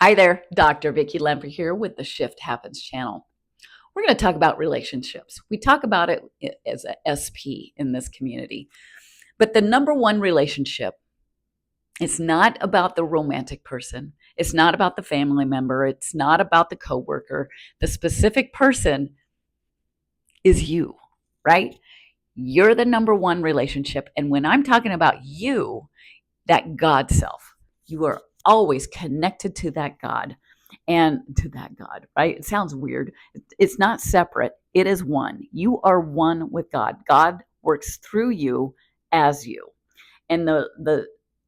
Hi there, Dr. Vicki Lemper here with the Shift Happens channel. We're going to talk about relationships. We talk about it as a SP in this community. But the number one relationship, it's not about the romantic person. It's not about the family member. It's not about the coworker. The specific person is you, right? You're the number one relationship. And when I'm talking about you, that God self, you are always connected to that God and to that God, right? It sounds weird. It's not separate. It is one. You are one with God. God works through you as you. And the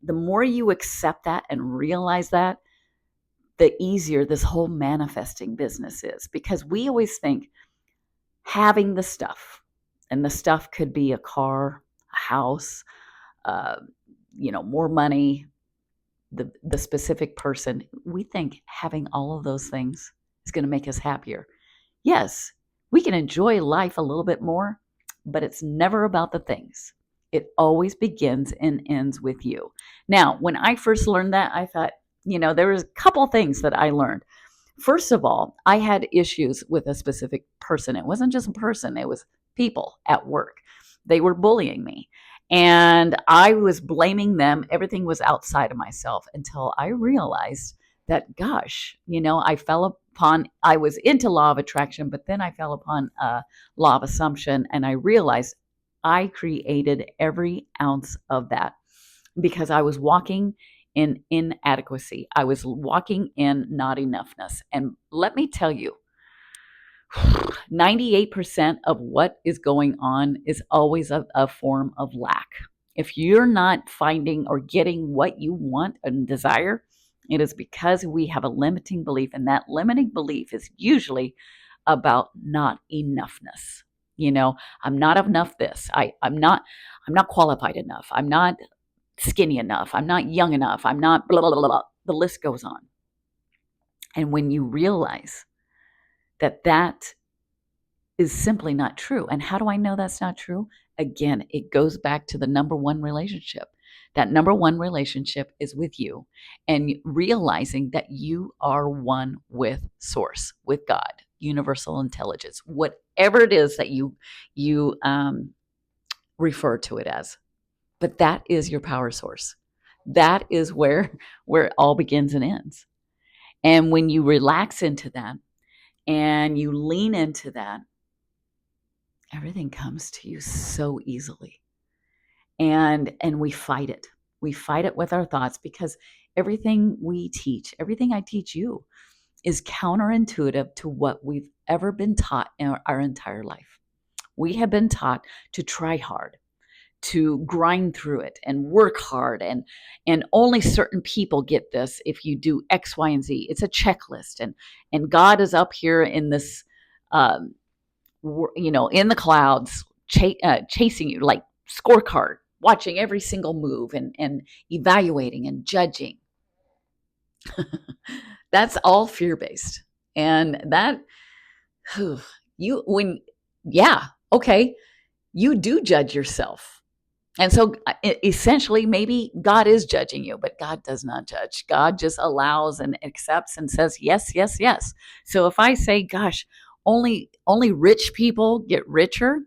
more you accept that and realize that, the easier this whole manifesting business is, because we always think having the stuff, and the stuff could be a car, a house, uh, more money, the specific person. We think having all of those things is going to make us happier. Yes, we can enjoy life a little bit more, but it's never about the things. It always begins and ends with you. Now, when I first learned that, I thought, there was a couple things that I learned. First of all, I had issues with a specific person. It wasn't just a person, it was people at work. They were bullying me. And I was blaming them. Everything was outside of myself until I realized that, gosh, I was into law of attraction, but then I fell upon law of assumption. And I realized I created every ounce of that because I was walking in inadequacy. I was walking in not enoughness. And let me tell you, 98% of what is going on is always a form of lack. If you're not finding or getting what you want and desire, it is because we have a limiting belief, and that limiting belief is usually about not enoughness. I'm not enough this. I'm not qualified enough. I'm not skinny enough. I'm not young enough. I'm not blah, blah, blah, blah. The list goes on. And when you realize that is simply not true. And how do I know that's not true? Again, it goes back to the number one relationship. That number one relationship is with you, and realizing that you are one with Source, with God, universal intelligence, whatever it is that you refer to it as. But that is your power source. That is where it all begins and ends. And when you relax into that and you lean into that, everything comes to you so easily. And we fight it. We fight it with our thoughts, because everything we teach, everything I teach you, is counterintuitive to what we've ever been taught in our entire life. We have been taught to try hard, to grind through it and work hard, and only certain people get this if you do X, Y, and Z. It's a checklist, and God is up here in this in the clouds, chasing you like scorecard, watching every single move, and evaluating and judging. That's all fear-based. And that, okay, you do judge yourself. And so essentially, maybe God is judging you, but God does not judge. God just allows and accepts and says, yes, yes, yes. So if I say, gosh, only rich people get richer,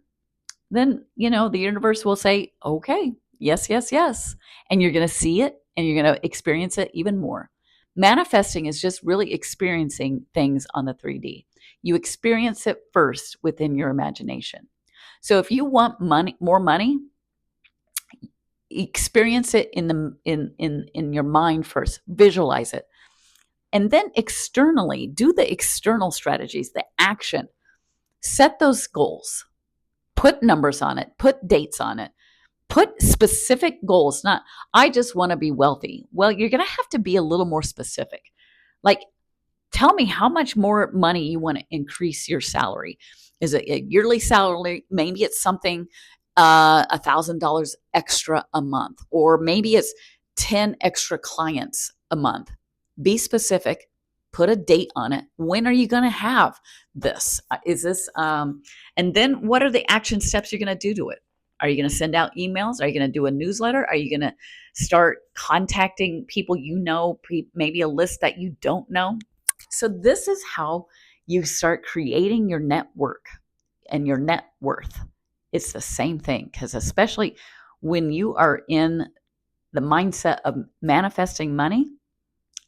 then, the universe will say, okay, yes, yes, yes. And you're going to see it, and you're going to experience it even more. Manifesting is just really experiencing things on the 3D. You experience it first within your imagination. So if you want more money, experience it in your mind first. Visualize it. And then externally, do the external strategies, the action. Set those goals. Put numbers on it. Put dates on it. Put specific goals. Not, I just want to be wealthy. Well, you're going to have to be a little more specific. Like, tell me how much more money you want to increase your salary. Is it a yearly salary? Maybe it's something $1,000 extra a month, or maybe it's 10 extra clients a month. Be specific. Put a date on it. When are you going to have this? Is this, and then what are the action steps you're going to do to it? Are you going to send out emails? Are you going to do a newsletter? Are you going to start contacting people you know, maybe a list that you don't know? So this is how you start creating your network and your net worth. It's the same thing, because especially when you are in the mindset of manifesting money,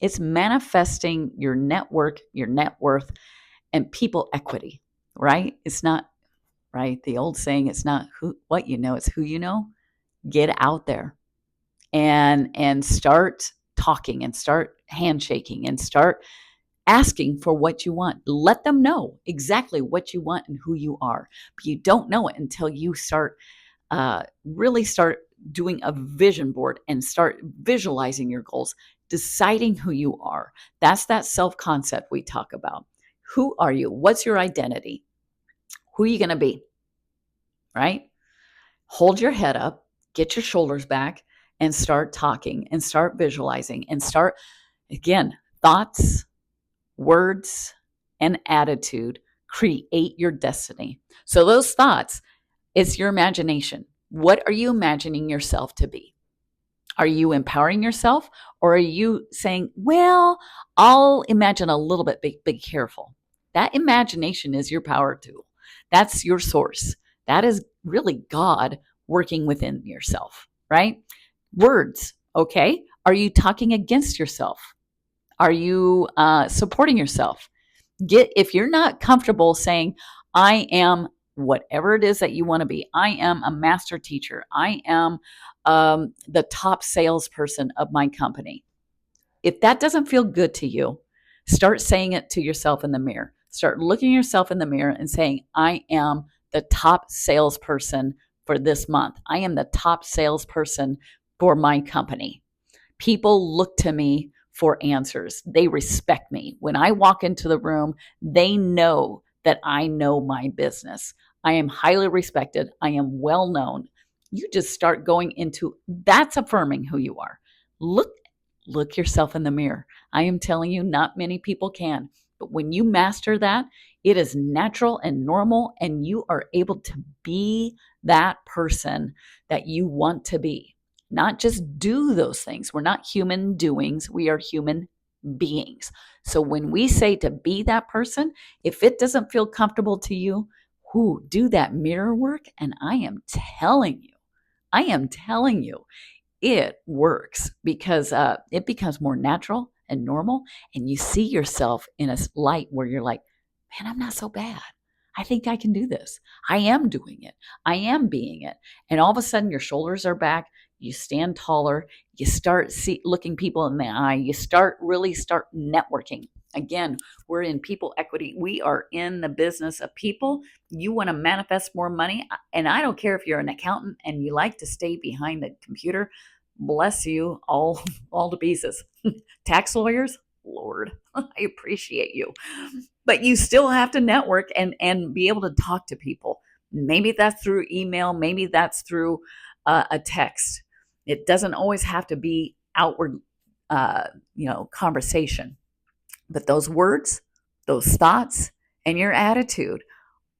it's manifesting your network, your net worth, and people equity, right? It's not, right? The old saying, it's not what you know, it's who you know. Get out there and start talking and start handshaking and start asking for what you want. Let them know exactly what you want and who you are. But you don't know it until you start really start doing a vision board and start visualizing your goals, deciding who you are. That's that self-concept we talk about. Who are you? What's your identity? Who are you going to be? Right? Hold your head up, get your shoulders back, and start talking and start visualizing and start, again, thoughts, words, and attitude create your destiny. So those thoughts, it's your imagination. What are you imagining yourself to be? Are you empowering yourself, or are you saying, well, I'll imagine a little bit, be careful? That imagination is your power tool. That's your source. That is really God working within yourself, right? Words, okay? Are you talking against yourself? Are you supporting yourself? If you're not comfortable saying, I am whatever it is that you want to be. I am a master teacher. I am the top salesperson of my company. If that doesn't feel good to you, start saying it to yourself in the mirror. Start looking yourself in the mirror and saying, I am the top salesperson for this month. I am the top salesperson for my company. People look to me for answers. They respect me. When I walk into the room, they know that I know my business. I am highly respected. I am well known. You just start going into that's affirming who you are. Look yourself in the mirror. I am telling you, not many people can. But when you master that, it is natural and normal, and you are able to be that person that you want to be. Not just do those things. We're not human doings. We are human beings. So when we say to be that person, if it doesn't feel comfortable to you, do that mirror work. And I am telling you, it works, because it becomes more natural and normal. And you see yourself in a light where you're like, man, I'm not so bad. I think I can do this. I am doing it. I am being it. And all of a sudden your shoulders are back. You stand taller. You start looking people in the eye. You start networking. Again, we're in people equity. We are in the business of people. You want to manifest more money. And I don't care if you're an accountant and you like to stay behind the computer. Bless you, all to pieces. Tax lawyers, Lord, I appreciate you. But you still have to network and be able to talk to people. Maybe that's through email. Maybe that's through a text. It doesn't always have to be outward, conversation. But those words, those thoughts, and your attitude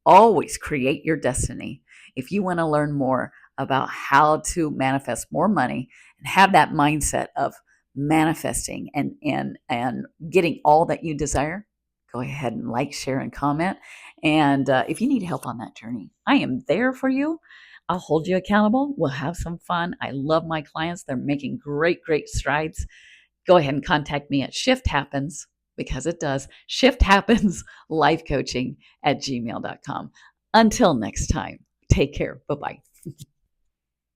always create your destiny. If you want to learn more about how to manifest more money and have that mindset of manifesting and getting all that you desire, go ahead and like, share, and comment. And if you need help on that journey, I am there for you. I'll hold you accountable. We'll have some fun. I love my clients. They're making great, great strides. Go ahead and contact me at Shift Happens, because it does, shifthappenslifecoaching@gmail.com. Until next time, take care. Bye-bye.